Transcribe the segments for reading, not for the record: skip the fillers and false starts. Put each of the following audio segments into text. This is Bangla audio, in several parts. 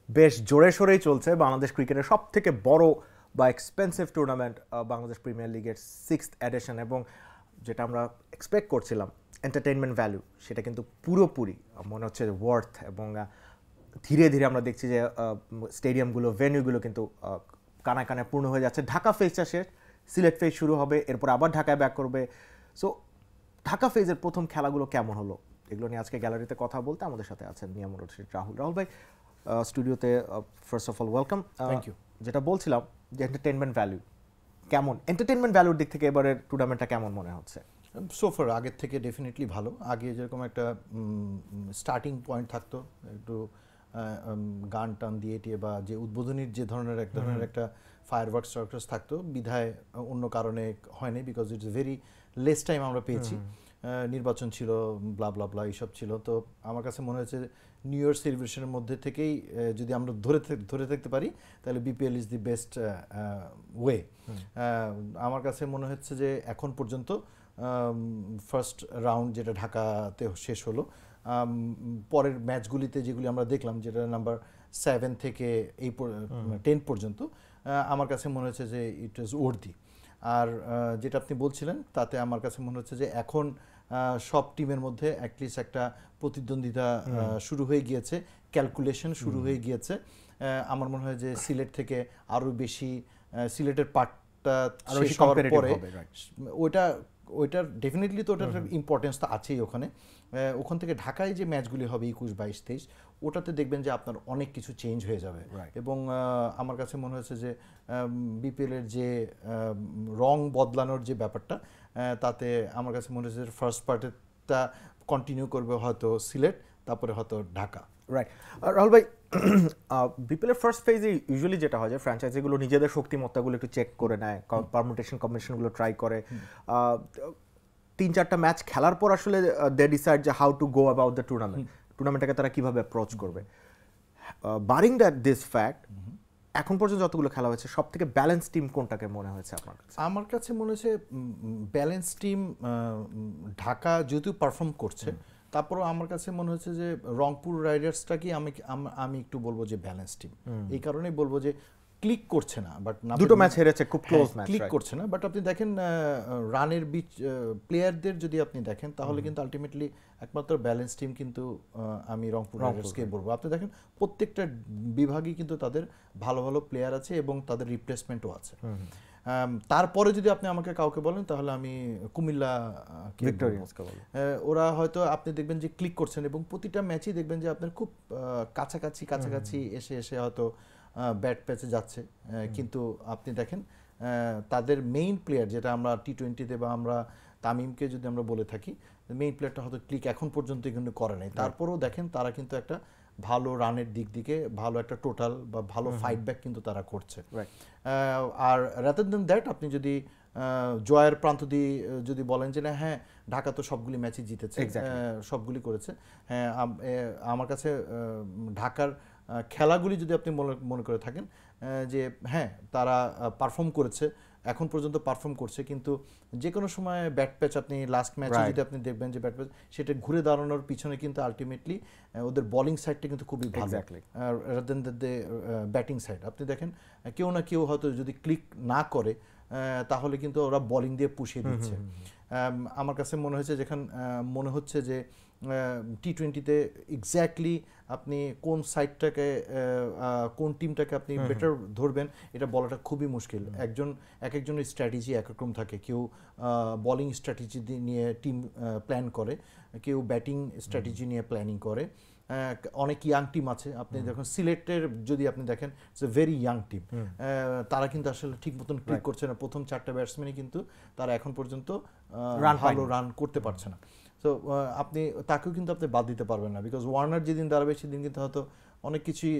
বেশ জোরে সোরেই চলছে বাংলাদেশ ক্রিকেটের সব থেকে বড় বা এক্সপেন্সিভ টুর্নামেন্ট বাংলাদেশ প্রিমিয়ার লিগের 6th এডিশন, এবং যেটা আমরা এক্সপেক্ট করছিলাম এন্টারটেইনমেন্ট ভ্যালু, সেটা কিন্তু পুরোপুরি মনে হচ্ছে ওয়ার্থ। এবং ধীরে ধীরে আমরা দেখছি যে স্টেডিয়ামগুলো, ভেন্যুগুলো কিন্তু কানায় কানায় পূর্ণ হয়ে যাচ্ছে। ঢাকা ফেজটা শেষ, সিলেট ফেজ শুরু হবে, এরপর আবার ঢাকায় ব্যাক করবে। সো ঢাকা ফেজের প্রথম খেলাগুলো কেমন হলো, এগুলো নিয়ে আজকে গ্যালারিতে কথা বলতে আমাদের সাথে আছেন নিয়ামুর রশিদ রাহুল ভাই স্টুডিওতে। First of all welcome. Thank you. যেটা বলছিলাম যে এন্টারটেইনমেন্ট ভ্যালু কেমন, এন্টারটেইনমেন্ট ভ্যালুর দিক থেকে এবারের টুর্নামেন্টটা কেমন মনে হচ্ছে? সোফার আগের থেকে ডেফিনেটলি ভালো। আগে যেরকম একটা স্টার্টিং পয়েন্ট থাকতো, একটু গান টান দিয়ে টিয়ে বা যে উদ্বোধনীর যে ধরনের এক ধরনের একটা ফায়ারওয়ার্কস স্ট্রাকচার্স থাকতো, বিধায় অন্য কারণে হয়নি, because it's very less time আমরা পেয়েছি। নির্বাচন ছিল, ব্লা ব্লা ব্লা এইসব ছিল। তো আমার কাছে মনে হয়েছে নিউ ইয়ার সেলিব্রেশনের মধ্যে থেকেই যদি আমরা ধরে থাকতে পারি, তাহলে BPL is the best way. আমার কাছে মনে হচ্ছে যে এখন পর্যন্ত ফার্স্ট রাউন্ড যেটা ঢাকাতে শেষ হলো, পরের ম্যাচগুলিতে যেগুলি আমরা দেখলাম, যেটা নাম্বার 7 থেকে 10 পর্যন্ত, আমার কাছে মনে হচ্ছে যে ইট ইজ ওর্দি। আর যেটা আপনি বলছিলেন, তাতে আমার কাছে মনে হচ্ছে যে এখন সব টিমের মধ্যে অ্যাটলিস্ট একটা প্রতিদ্বন্দ্বিতা শুরু হয়ে গিয়েছে, ক্যালকুলেশন শুরু হয়ে গিয়েছে। আমার মনে হয় যে সিলেট থেকে আরও বেশি, সিলেটের পার্টটা শেষ হওয়ার পরে ওইটার ডেফিনেটলি তো ওটার ইম্পর্টেন্স তো আছেই ওখানে। ওখান থেকে ঢাকায় যে ম্যাচগুলি হবে 21, 22, 23, ওটাতে দেখবেন যে আপনার অনেক কিছু চেঞ্জ হয়ে যাবে। এবং আমার কাছে মনে হচ্ছে যে বিপিএলের যে রং বদলানোর যে ব্যাপারটা, তাতে আমার কাছে মনে হচ্ছে যে ফার্স্ট পার্টেরটা কন্টিনিউ করবে হয়তো সিলেট, তারপরে হয়তো ঢাকা। রাইট। রাহুল ভাই, বিপিএলের ফার্স্ট ফেজে ইউজুয়ালি যেটা হয় যে ফ্র্যাঞ্চাইজিগুলো নিজেদের শক্তিমত্তাগুলো একটু চেক করে নেয়, পারমুটেশন কম্বিনেশনগুলো ট্রাই করে। 3-4টা ম্যাচ খেলার পর আসলে দে ডিসাইড যে how to go about the টুর্নামেন্টটাকে তারা কীভাবে অ্যাপ্রোচ করবে। বারিং দ্যাট দিস ফ্যাক্ট, এখন পর্যন্ত যতগুলো খেলা হয়েছে সব থেকে ব্যালেন্স টিম কোনটাকে মনে হয়েছে আপনার কাছে? আমার কাছে মনে হয়েছে ব্যালেন্স টিম ঢাকা যেহেতু পারফর্ম করছে, তারপরও আমার কাছে মনে হচ্ছে যে রংপুর রাইডার্সটাকে আমি একটু বলবো যে ব্যালেন্স টিম। এই কারণেই বলবো যে ক্লিক করছে না, বাট দুটো ম্যাচ হেরেছে, খুব ক্লোজ ম্যাচ, ক্লিক করছে না। বাট আপনি দেখেন রানের বিচ প্লেয়ারদের যদি আপনি দেখেন, তাহলে কিন্তু আলটিমেটলি একমাত্র ব্যালেন্স টিম কিন্তু আমি রংপুর রাইডার্সকে বলবো। আপনি দেখেন প্রত্যেকটা বিভাগই কিন্তু তাদের ভালো ভালো প্লেয়ার আছে এবং তাদের রিপ্লেসমেন্টও আছে। তারপরে যদি আপনি আমাকে কাউকে বলেন, তাহলে আমি কুমিল্লা ভিক্টোরিয়ান্সকে বলবো। ওরা হয়তো আপনি দেখবেন যে ক্লিক করছেন, এবং প্রতিটা ম্যাচই দেখবেন যে আপনার খুব কাছাকাছি এসে হয়তো ব্যাট প্যাচে যাচ্ছে। কিন্তু আপনি দেখেন তাদের মেইন প্লেয়ার, যেটা আমরা টি20তে বা আমরা তামিমকে যদি আমরা বলে থাকি, মেইন প্লেয়ারটা হয়তো ক্লিক এখন পর্যন্ত কিন্তু করে নাই। তারপরেও দেখেন তারা কিন্তু একটা ভালো রানের দিকে ভালো একটা টোটাল বা ভালো ফাইট ব্যাক কিন্তু তারা করছে। আর রাদার দ্যান দ্যাট, আপনি যদি জয়ের প্রান্ত দিয়ে যদি বলেন যে না, হ্যাঁ ঢাকা তো সবগুলি ম্যাচই জিতেছে, সবগুলি করেছে, হ্যাঁ আমার কাছে ঢাকার খেলাগুলি যদি আপনি মনে করে থাকেন যে হ্যাঁ তারা পারফর্ম করেছে, এখন পর্যন্ত পারফর্ম করছে, কিন্তু যে কোনো সময় ব্যাট প্যাচ আপনি লাস্ট ম্যাচে যদি আপনি দেখবেন যে ব্যাট প্যাচ সেটা ঘুরে দাঁড়ানোর পিছনে কিন্তু আলটিমেটলি ওদের বোলিং সাইডটা কিন্তু খুবই ভালো, rather than the batting side. আপনি দেখেন কেউ না কেউ হয়তো যদি ক্লিক না করে, তাহলে কিন্তু ওরা বোলিং দিয়ে পুষিয়ে দিচ্ছে। আমার কাছে মনে হচ্ছে যে টি20তে এক্স্যাক্টলি আপনি কোন সাইডটাকে, কোন টিমটাকে আপনি বেটার ধরবেন, এটা বলাটা খুবই মুশকিল। এক একজনের স্ট্র্যাটেজি একরকম থাকে। কেউ বোলিং স্ট্র্যাটেজি নিয়ে টিম প্ল্যান করে, কেউ ব্যাটিং স্ট্র্যাটেজি নিয়ে প্ল্যানিং করে। অনেক ইয়াং টিম আছে। আপনি দেখুন সিলেটের যদি আপনি দেখেন, it's a very young team. তারা কিন্তু আসলে ঠিক মতন ক্লিক করছে না। প্রথম 4টা ব্যাটসম্যানই কিন্তু তারা এখন পর্যন্ত ভালো রান করতে পারছে না। তো আপনি তাকেও কিন্তু আপনি বাদ দিতে পারবেন না, বিকজ ওয়ার্নার যেদিন দাঁড়াবে সেদিন কিন্তু হয়তো অনেক কিছুই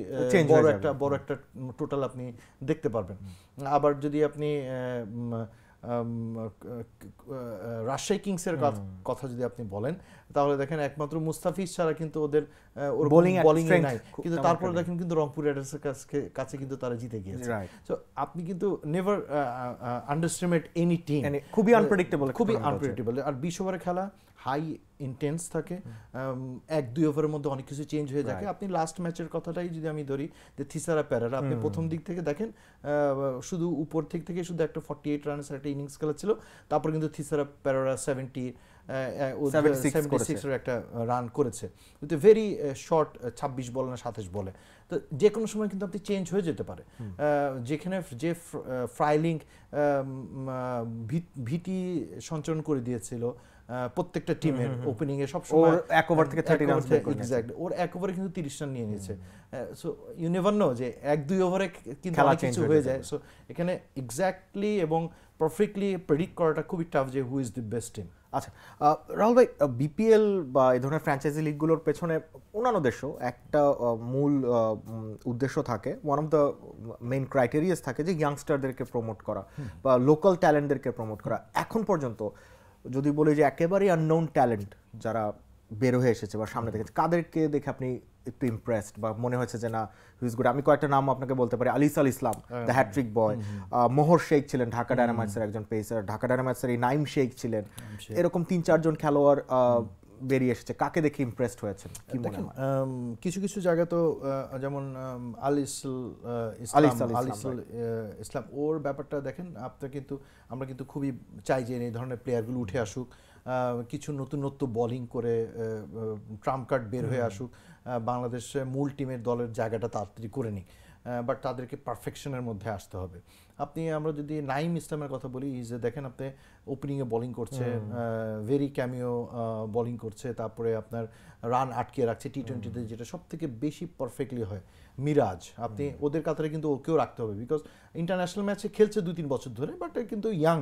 বড় একটা টোটাল আপনি দেখতে পারবেন। আবার যদি আপনি রাজশাহী কিংসের কথা যদি আপনি বলেন, তাহলে দেখেন একমাত্র মুস্তাফিজ ছাড়া কিন্তু ওদের বোলিং নাই, কিন্তু তারপরে দেখেন কিন্তু রংপুর রাইডার্সের কাছে কিন্তু তারা জিতে গিয়েছে। তো আপনি কিন্তু নেভার আন্ডারস্টিমেট এনি টিম। খুবই আনপ্রেডিক্টেবল। আর 20 ওভারের খেলা, হাই ইন্টেন্স থাকে, 1-2 ওভারের মধ্যে অনেক কিছু চেঞ্জ হয়ে যায়। আপনি লাস্ট ম্যাচের কথাটাই যদি আমি ধরি, যে থিসারা পেরেরা, আপনি প্রথম দিক থেকে দেখেন শুধু উপর থেকে শুধু একটা 48 রানের একটা ইনিংস খেলেছিল, তারপর কিন্তু থিসারা পেরেরা 76 একটা রান করেছে, কিন্তু ভেরি শর্ট 26 বল না 27 বলে। তো যে কোনো সময় কিন্তু আপনি চেঞ্জ হয়ে যেতে পারে। যেখানে যে ফ্রাইলিং ভীতি সঞ্চারণ করে দিয়েছিল প্রত্যেকটা টিমের ওপেনিং এ, সব সময় এক ওভার থেকে 30 রান এক্স্যাক্টলি, ওর এক ওভারে কিন্তু 30 রান নিয়ে নিয়েছে। সো ইউ নেভার নো যে 1-2 ওভারে কিন্তু অনেক কিছু হয়ে যায়। সো এখানে এক্স্যাক্টলি এবং পারফেক্টলি প্রেডিক্ট করাটা খুবই টাফ যে who is the best team. আচ্ছা রাহুল ভাই, বিপিএল বা এই ধরনের ফ্র্যাঞ্চাইজি লিগগুলোর পেছনে অন্যান্য দেশও একটা মূল উদ্দেশ্য থাকে, one of the main criterias থাকে যে ইয়াংস্টারদেরকে প্রমোট করা বা লোকাল ট্যালেন্টদেরকে প্রমোট করা। এখন পর্যন্ত যদি বলি যে একেবারেই আননোন ট্যালেন্ট যারা বের হয়ে এসেছে বা সামনে দেখেছে, কাদেরকে দেখে আপনি একটু ইমপ্রেসড বা মনে হয়েছে যে না হুইজ গুড? আমি কয়েকটা নাম আপনাকে বলতে পারি। আলিসাল ইসলাম, দ্য হ্যাট্রিক বয়, মোহর শেখ ছিলেন ঢাকা ডায়নামাইটসের একজন পেসার, ঢাকা ডায়নামাইটসের এই নাইম শেখ ছিলেন, এরকম 3-4 জন খেলোয়াড় বেরিয়ে এসেছে। কাকে দেখে ইমপ্রেসড হয়েছেন কি মনে হয়? কিছু কিছু জায়গা তো যেমন ইসলাম, ওর ব্যাপারটা দেখেন আপনার, কিন্তু আমরা কিন্তু খুবই চাই যে এই ধরনের প্লেয়ারগুলো উঠে আসুক, কিছু নতুনত্ব বোলিং করে ট্রাম্প কার্ড বের হয়ে আসুক, বাংলাদেশ মূল টিমের দলের জায়গাটা তাড়াতাড়ি করে নিক, বাট তাদেরকে পারফেকশনের মধ্যে আসতে হবে। আমরা যদি নাইম ইসলামের কথা বলি, যে দেখেন আপনি ওপেনিংয়ে বোলিং করছে, ভেরি ক্যামিও বোলিং করছে, তারপরে আপনার রান আটকে রাখছে টি-20তে, যেটা সব থেকে বেশি পারফেক্টলি হয়। মিরাজ, আপনি ওদের কাতারে কিন্তু ওকেও রাখতে হবে, বিকজ ইন্টারন্যাশনাল ম্যাচে খেলছে 2-3 বছর ধরে, বাট কিন্তু ইয়াং,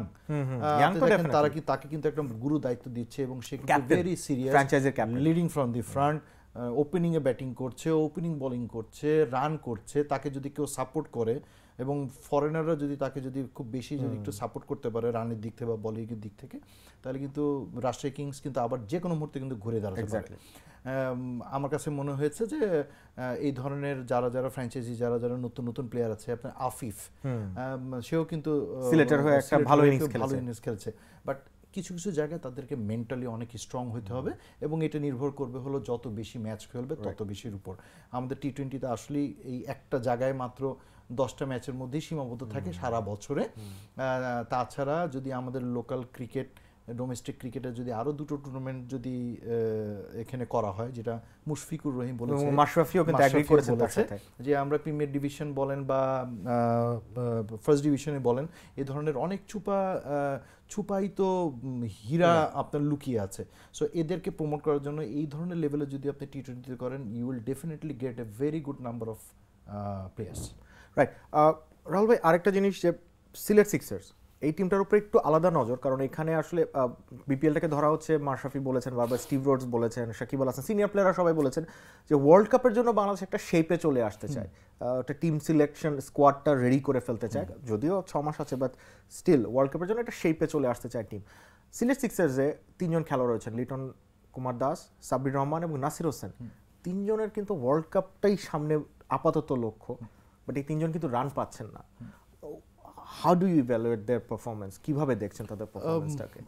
তাকে কিন্তু একটা গুরু দায়িত্ব দিচ্ছে এবং সে very serious, leading from the front, ওপেনিংয়ে ব্যাটিং করছে, ওপেনিং বোলিং করছে, রান করছে। তাকে যদি কেউ সাপোর্ট করে এবং ফরেনাররা যদি তাকে যদি খুব বেশি যদি একটু সাপোর্ট করতে পারে রানের দিক থেকে বা বোলিংয়ের দিক থেকে, তাহলে কিন্তু রাজশাহী কিংস কিন্তু আবার যে কোনো মুহূর্তে কিন্তু ঘুরে দাঁড়াতে পারে। আমার কাছে মনে হয়েছে যে এই ধরনের যারা ফ্র্যাঞ্চাইজি, যারা নতুন প্লেয়ার আছে, আপনার আফিফ, সেও কিন্তু সিলেটের হয়ে একটা ভালো ইনিংস খেলছে, বাট কিছু কিছু জায়গায় তাদেরকে মেন্টালি অনেক স্ট্রং হতে হবে এবং এটা নির্ভর করবে হলো যত বেশি ম্যাচ খেলবে তত বেশির উপর। আমাদের টি-20তে আসলে এই একটা জায়গায় মাত্র 10টা ম্যাচের মধ্যেই সীমাবদ্ধ থাকে সারা বছরে। তাছাড়া যদি আমাদের লোকাল ক্রিকেট, ডোমেস্টিক ক্রিকেটে যদি আরো দুটো টুর্নামেন্ট যদি এখানে করা হয়, যেটা মুশফিকুর রহিম বলেছে, মাশরাফিও কিন্তু এগ্রি করেছেন তার সাথে, যে আমরা প্রিমিয়ার ডিভিশন বলেন বা ফার্স্ট ডিভিশনে বলেন, এই ধরনের অনেক ছুপাই তো হীরা আপনার লুকিয়ে আছে। সো এদেরকে প্রমোট করার জন্য এই ধরনের লেভেলে যদি আপনি টি-20 করেন, you will definitely get a very good number of players. Right. Rahul ভাই, আরেকটা জিনিস যে সিলেট সিক্সার্স, এই টিমটার উপরে একটু আলাদা নজর, কারণ এখানে আসলে বিপিএলটাকে ধরা হচ্ছে, মাশরাফি বলেছেন, বারবার স্টিভ রোডস বলেছেন, সাকিব আল হাসান, সিনিয়র প্লেয়াররা সবাই বলেছেন যে ওয়ার্ল্ড কাপের জন্য বাংলাদেশ একটা শেপে চলে আসতে চায়, একটা টিম সিলেকশন স্কোয়াডটা রেডি করে ফেলতে চায়, যদিও 6 মাস আছে, বাট স্টিল ওয়ার্ল্ড কাপের জন্য একটা শেপে চলে আসতে চায় টিম। সিলেট সিক্সার্সে 3 জন খেলোয়াড় রয়েছেন, লিটন কুমার দাস, সাব্বির রহমান এবং নাসির হোসেন। 3 জনের কিন্তু ওয়ার্ল্ড কাপটাই সামনে আপাতত লক্ষ্য, বাট এই 3 জন কিন্তু রান পাচ্ছেন না। How do you evaluate their performance? কিভাবে দেখছেন তাদের পারফরম্যান্সটাকে?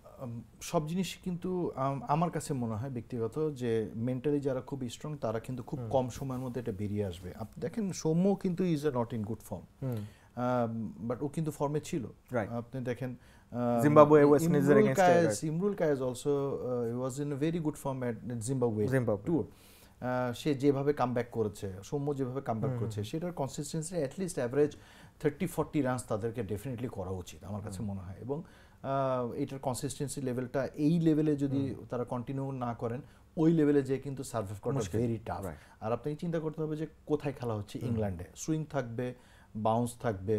সব জিনিস কিন্তু আমার কাছে মনে হয় ব্যক্তিগত যে মেন্টালি যারা খুব স্ট্রং তারা কিন্তু খুব কম সময়ের মধ্যে এটা বেরিয়ে আসবে। আপনি দেখেন সৌম্য কিন্তু is a not in good form, but ও কিন্তু ফর্মে ছিল। আপনি দেখেন জিম্বাবুয়ে, ওয়েস্ট ইন্ডিজের against Imrul Kayes also was in a very good form at Zimbabwe tour. সে যেভাবে কামব্যাক করেছে, সৌম্য যেভাবে কামব্যাক করেছে, সেটার কনসিস্টেন্সি অ্যাটলিস্ট অ্যাভারেজ 30-40 রানস তাদেরকে ডেফিনেটলি করা উচিত আমার কাছে মনে হয়। এবং এটার কনসিস্টেন্সি লেভেলটা এই লেভেলে যদি তারা কন্টিনিউ না করেন, ওই লেভেলে যে কিন্তু সার্ভাইভ করা ভেরি টাফ। আর আপনাকে চিন্তা করতে হবে যে কোথায় খেলা হচ্ছে, ইংল্যান্ডে সুইং থাকবে, বাউন্স থাকবে,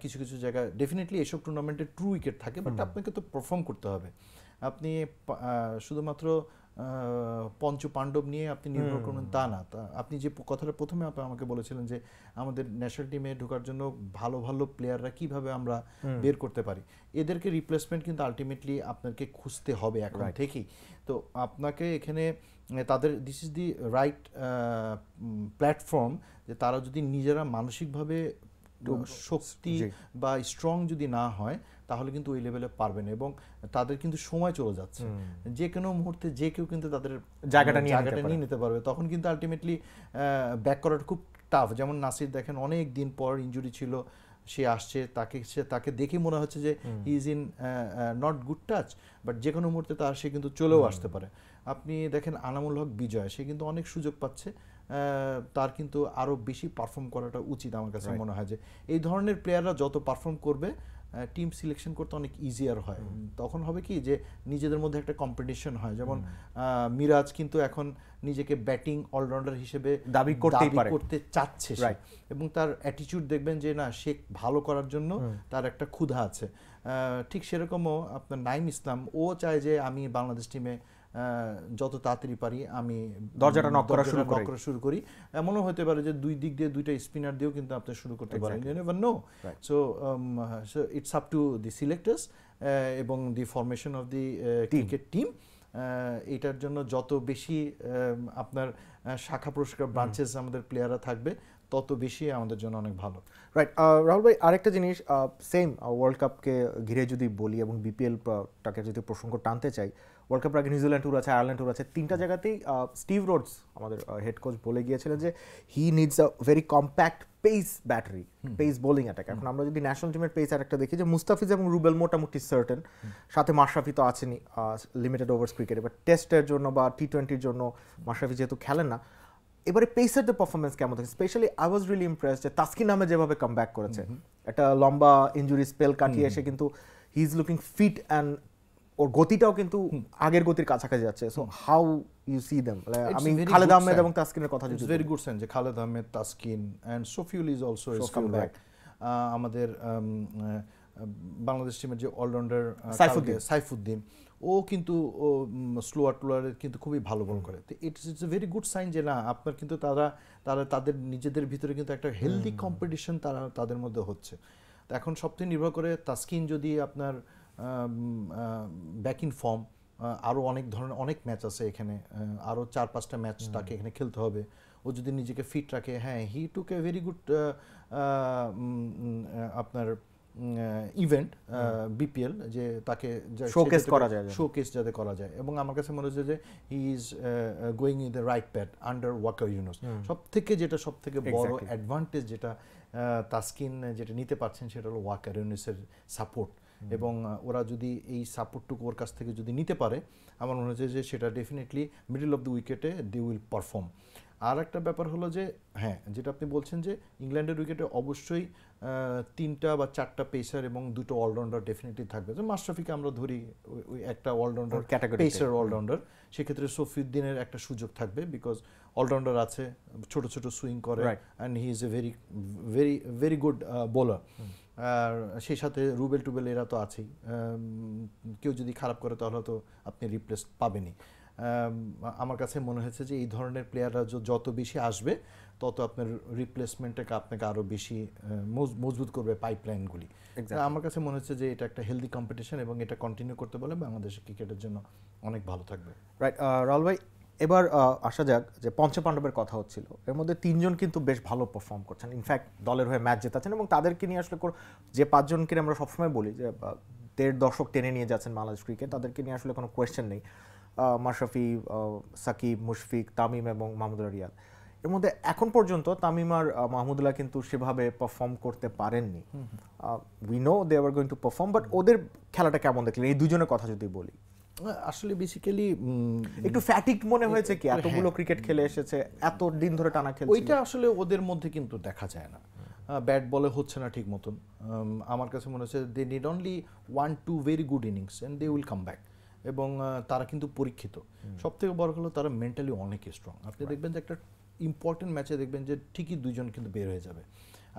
কিছু কিছু জায়গায় ডেফিনেটলি এসব টুর্নামেন্টে ট্রু উইকেট থাকে, বাট আপনাকে তো পারফর্ম করতে হবে। আপনি শুধুমাত্র পঞ্চ পাণ্ডব নিয়ে আপনি নির্ভর করবেন তা না। আপনি যে কথাটা প্রথমে আমাকে বলেছিলেন যে আমাদের ন্যাশনাল টিমে ঢোকার জন্য ভালো ভালো প্লেয়াররা কিভাবে আমরা বের করতে পারি, এদেরকে রিপ্লেসমেন্ট কিন্তু আলটিমেটলি আপনাকে খুঁজতে হবে এখন থেকেই। তো আপনাকে এখানে তাদের this is the right platform, যে তারা যদি নিজেরা মানসিকভাবে শক্তি বা স্ট্রং যদি না হয়, তাহলে কিন্তু ওই লেভেলে পারবে না, এবং তাদের কিন্তু সময় চলে যাচ্ছে, যে কোনো মুহূর্তে যে কেউ কিন্তু তাদের জায়গাটা নিয়ে নিতে পারবে, তখন কিন্তু আলটিমেটলি ব্যাক করাটা খুব টাফ। যেমন নাসির দেখেন অনেক দিন পর ইনজুরি ছিল, সে আসছে, তাকে দেখে মনে হচ্ছে যে he is in not good touch, but যে কোনো মুহূর্তে সে কিন্তু চলেও আসতে পারে। আপনি দেখেন আনামুল হক বিজয়, সে কিন্তু অনেক সুযোগ পাচ্ছে, তার কিন্তু আরও বেশি পারফর্ম করাটা উচিত আমার কাছে মনে হয়। যে এই ধরনের প্লেয়াররা যত পারফর্ম করবে টিম সিলেকশন করতে অনেক ইজিয়ার হয়, তখন হবে কি যে নিজেদের মধ্যে একটা কম্পিটিশন হয়। যেমন মিরাজ কিন্তু এখন নিজেকে ব্যাটিং অলরাউন্ডার হিসেবে দাবি করতে চাচ্ছে, এবং তার অ্যাটিটিউড দেখবেন যে না, সে ভালো করার জন্য তার একটা ক্ষুধা আছে। ঠিক সেরকমও আপনার নাইম ইসলাম, ও চায় যে আমি বাংলাদেশ টিমে যত তাড়াতাড়ি পারি আমি দরজাটা নক করা শুরু করি। এমনও হতে পারে যে দুই দিক দিয়ে দুইটা স্পিনার দিয়েও কিন্তু আপনি শুরু করতে পারেন, you never know. So it's up to the selectors এবং the formation of the cricket team. এটার জন্য যত বেশি আপনার শাখা প্রশাখা ব্রাঞ্চেস আমাদের প্লেয়াররা থাকবে, তত বেশি আমাদের জন্য অনেক ভালো। রাইট। রাহুল ভাই, আরেকটা জিনিস সেম ওয়ার্ল্ড কাপকে ঘিরে যদি বলি এবং বিপিএলটাকে যদি প্রসঙ্গ টানতে চাই, ওয়ার্ল্ড কাপের আগে নিউজিল্যান্ড ট্যুর আছে, আয়ারল্যান্ড ট্যুর আছে, তিনটা জায়গাতেই স্টিভ রোডস আমাদের হেড কোচ বলে গিয়েছিলেন যে হি needs a very compact pace battery, pace bowling attack. এখন আমরা যদি ন্যাশনাল টিমের পেস অ্যাটাকটা দেখি যে মুস্তাফিজ এবং রুবেল মোটামুটি সার্টেন, সাথে মাশরাফি তো আছেনই লিমিটেড ওভার্স ক্রিকেটে, বাট টেস্টের জন্য বা টি-20-র জন্য মাশরাফি যেহেতু খেলেন না। এবারে পেসারদের পারফরমেন্স কেমন থাকে? Specially I was really impressed যে তাসকিন আহমেদ যেভাবে কামব্যাক করেছে, একটা লম্বা ইনজুরি স্পেল কাটিয়ে এসে কিন্তু he is looking fit and ওর গতিটাও কিন্তু আগের গতির কাছাকাছি যাচ্ছে। So how you see them? আমি খালেদ আহমেদ এবং তাসকিনের কথা যদি ভেরি গুড সাইন যে Khaled Ahmed, Taskin and Shafiul is also come back. আমাদের বাংলাদেশ টিমের যে অলরাউন্ডার সাইফুদ্দিন, ও কিন্তু স্লোয়ার টুলারে কিন্তু খুবই ভালো বল করে। তো it's a very good sign যে না, আপনার কিন্তু তারা তাদের নিজেদের ভিতরে কিন্তু একটা হেলদি কম্পিটিশন তাদের মধ্যে হচ্ছে। তো এখন সবথেকে নির্ভর করে তাসকিন যদি আপনার ব্যাক ইন ফর্ম, আরও অনেক ম্যাচ আছে এখানে, আরও 4-5টা ম্যাচ তাকে এখানে খেলতে হবে। ও যদি নিজেকে ফিট রাখে, হ্যাঁ, হি টুক এ ভেরি গুড আপনার ইভেন্ট বিপিএল, যে তাকে শোকেস যাতে করা যায়। এবং আমার কাছে মনে হচ্ছে যে he is going in the right path under Waqar Younis. সব থেকে বড় অ্যাডভান্টেজ যেটা তাসকিন যেটা নিতে পারছেন, সেটা হলো ওয়াকার ইউনুসের সাপোর্ট। এবং ওরা যদি এই সাপোর্টটুকু ওর কাছ থেকে যদি নিতে পারে, আমার মনে হচ্ছে যে সেটা ডেফিনেটলি মিডল অফ দ্য উইকেটে দে উইল পারফর্ম। আর একটা ব্যাপার হলো যে হ্যাঁ, যেটা আপনি বলছেন যে ইংল্যান্ডের উইকেটে অবশ্যই 3টা বা 4টা পেসার এবং 2টো অলরাউন্ডার ডেফিনেটলি থাকবে। যে মাশরাফিকে আমরা ধরি ওই একটা অলরাউন্ডার, পেসার অলরাউন্ডার, সেক্ষেত্রে সফিউদ্দিনের একটা সুযোগ থাকবে, বিকজ অলরাউন্ডার আছে, ছোট ছোট সুইং করে, and he is a very very very good bowler. আর সেই সাথে রুবেল টুবেল এরা তো আছেই, কেউ যদি খারাপ করে তাহলে তো আপনি রিপ্লেস পাবেনই। আমার কাছে মনে হয়েছে যে এই ধরনের প্লেয়াররা যত বেশি আসবে, তত আপনার রিপ্লেসমেন্টটাকে আপনাকে আরও বেশি মজবুত করবে পাইপলাইনগুলি। আমার কাছে মনে হচ্ছে যে এটা একটা হেলদি কম্পিটিশন, এবং এটা কন্টিনিউ করতে বলে বাংলাদেশের ক্রিকেটের জন্য অনেক ভালো থাকবে। রাইট। রাহুল ভাই, এবার আসা যাক যে পঞ্চপাণ্ডবের কথা হচ্ছিল, এর মধ্যে 3জন কিন্তু বেশ ভালো পারফর্ম করছেন, ইনফ্যাক্ট দলের হয়ে ম্যাচ জেতাচ্ছেন, এবং তাদেরকে নিয়ে আসলে যে 5জনকে আমরা সবসময় বলি যে 1.5 দশক টেনে নিয়ে যাচ্ছেন বাংলাদেশ ক্রিকেট, তাদেরকে নিয়ে আসলে কোনো কোয়েশ্চেন নেই। মাশরাফি, সাকিব, মুশফিক, তামিম এবং মাহমুদুল্লাহ রিয়াদ। এর মধ্যে এখন পর্যন্ত তামিম আর মাহমুদুল্লাহ কিন্তু সেভাবে পারফর্ম করতে পারেননি। We know they are going to perform, but ওদের খেলাটা কেমন দেখলেন? এই দুজনের কথা যদি বলি, আসলে বেসিক্যালি একটু ফ্যাটিক মনে হয়েছে কি? এতগুলো ক্রিকেট খেলে এসেছে, এত দিন ধরে টানা খেলছে, ওইটা আসলে ওদের মধ্যে কিন্তু দেখা যায় না। ব্যাট বলে হচ্ছে না ঠিক মতন। আমার কাছে মনে হচ্ছে they need only 1-2 very good innings and they will come back. এবং তারা কিন্তু পরীক্ষিত। সবথেকে বড় হলো তারা মেন্টালি অনেক স্ট্রং। আপনি দেখবেন যে একটা ইম্পর্টেন্ট ম্যাচে দেখবেন যে ঠিকই 2জন কিন্তু বের হয়ে যাবে।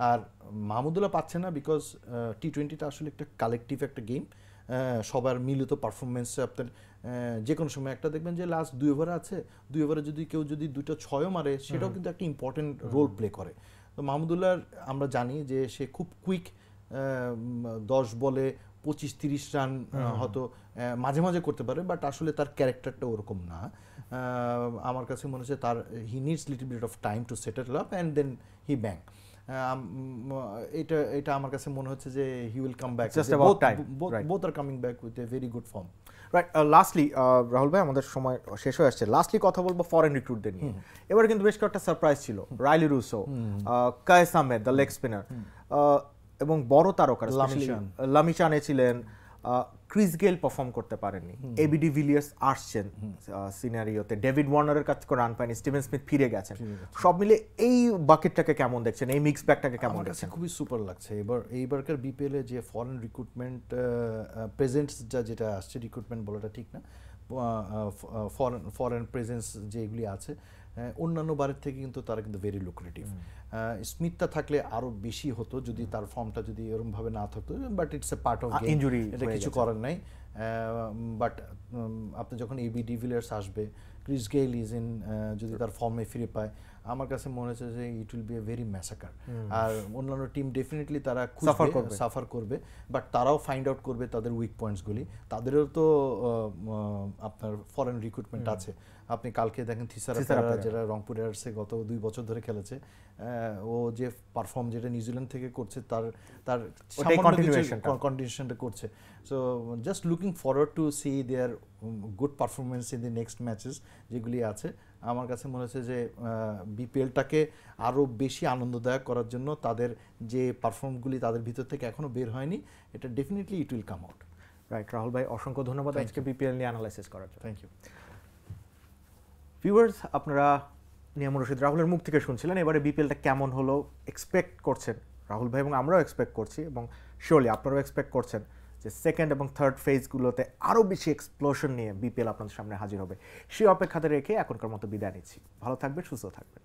আর মাহমুদুল্লাহ পাচ্ছে না, বিকজ টি-20টা আসলে একটা কালেকটিভ একটা গেম, সবার মিলিত পারফরমেন্সে আপনার যে কোনো সময় একটা দেখবেন যে লাস্ট 2 ওভার আছে, 2 ওভারে যদি কেউ 2টা 6ও মারে, সেটাও কিন্তু একটা ইম্পর্টেন্ট রোল প্লে করে। তো মাহমুদুল্লাহ আমরা জানি যে সে খুব কুইক, 10 বলে 25-30 রান হয়তো মাঝে মাঝে করতে পারে, বাট আসলে তার ক্যারেক্টারটা ওরকম না। আমার কাছে মনে হচ্ছে তার he needs little bit of time to settle up and then he bang. এটা এটা আমার কাছে মনে হচ্ছে যে he will come back, Just about time, right. Both are coming back with a very good form. Right, lastly Rahul ভাই আমাদের সময় শেষ হয়ে আসছে, লাস্টলি কথা বলবো ফরেন রিক্রুটদের নিয়ে। এবারে কিন্তু বেশ কয়েকটা সারপ্রাইজ ছিল, Rilee Rossouw, Qais Ahmad the leg spinner, এবং বড় তারকা লামিচানে ছিলেন, ক্রিস গেল পারফর্ম করতে পারেননি, এবি ডিভিলিয়ার্স আসছেন সিনারিওতে, ডেভিড ওয়ার্নারের কাছ থেকে রান পায়নি, স্টিভেন স্মিথ ফিরে গেছেন। সব মিলে এই বাকেটটাকে কেমন দেখছেন, এই মিক্স ব্যাগটাকে কেমন আমার কাছে দেখছেন? খুবই সুপার লাগছে এইবারকার বিপিএল এ যে ফরেন রিক্রুটমেন্ট প্রেজেন্টস যেটা আসছে, রিক্রুটমেন্ট বলাটা ঠিক না, ফরেন প্রেজেন্স যেগুলি আছে অন্যান্য বারের থেকে কিন্তু তারা কিন্তু ভেরি লুক্রেটিভ। স্মিথটা থাকলে আরো বেশি হতো যদি তার ফর্মটা যদি এরকমভাবে না থাকতো, but it's a part of game, injury এটা কিছু করার নাই। বাট আপনি যখন এবি ডিভিলিয়ার্স আসবে, ক্রিস গেইল ইজ ইন, যদি তার ফর্মে ফিরে পায়, আমার কাছে মনে হচ্ছে যে it will be a very massacre. আর অন্যান্য টিম ডেফিনেটলি তারা সাফার করবে, বাট তারাও ফাইন্ড আউট করবে তাদের উইক পয়েন্টসগুলি। তাদেরও তো আপনার ফরেন রিক্রুটমেন্ট আছে। আপনি কালকে দেখেন থিসারা যেটা রংপুর এয়ার্সে গত 2 বছর ধরে খেলেছে, ও যে পারফর্ম যেটা নিউজিল্যান্ড থেকে করছে তার কন্টিনিউশনটা করছে। So just looking forward to see their good performance in the next matches যেগুলি আছে। আমার কাছে মনে হচ্ছে যে বিপিএলটাকে আরও বেশি আনন্দদায়ক করার জন্য তাদের যে পারফর্মগুলি তাদের ভিতর থেকে এখনও বের হয়নি, এটা definitely it will come out. Right, Rahul ভাই অসংখ্য ধন্যবাদ আজকে বিপিএল নিয়ে অ্যানালাইসিস করার জন্য। Thank you. ভিউয়ার্স, আপনারা নিয়ামুর রশিদ রাহুলের মুখ থেকে শুনছিলেন এবারে বিপিএলটা কেমন হলো এক্সপেক্ট করছেন রাহুল ভাই, এবং আমরাও এক্সপেক্ট করছি, এবং শিওরলি আপনারাও এক্সপেক্ট করছেন যে সেকেন্ড এবং থার্ড ফেজগুলোতে আরও বেশি এক্সপ্লোশন নিয়ে বিপিএল আপনাদের সামনে হাজির হবে। সেই অপেক্ষাতে রেখে এখনকার মতো বিদায় নিচ্ছি। ভালো থাকবেন, সুস্থ থাকবেন।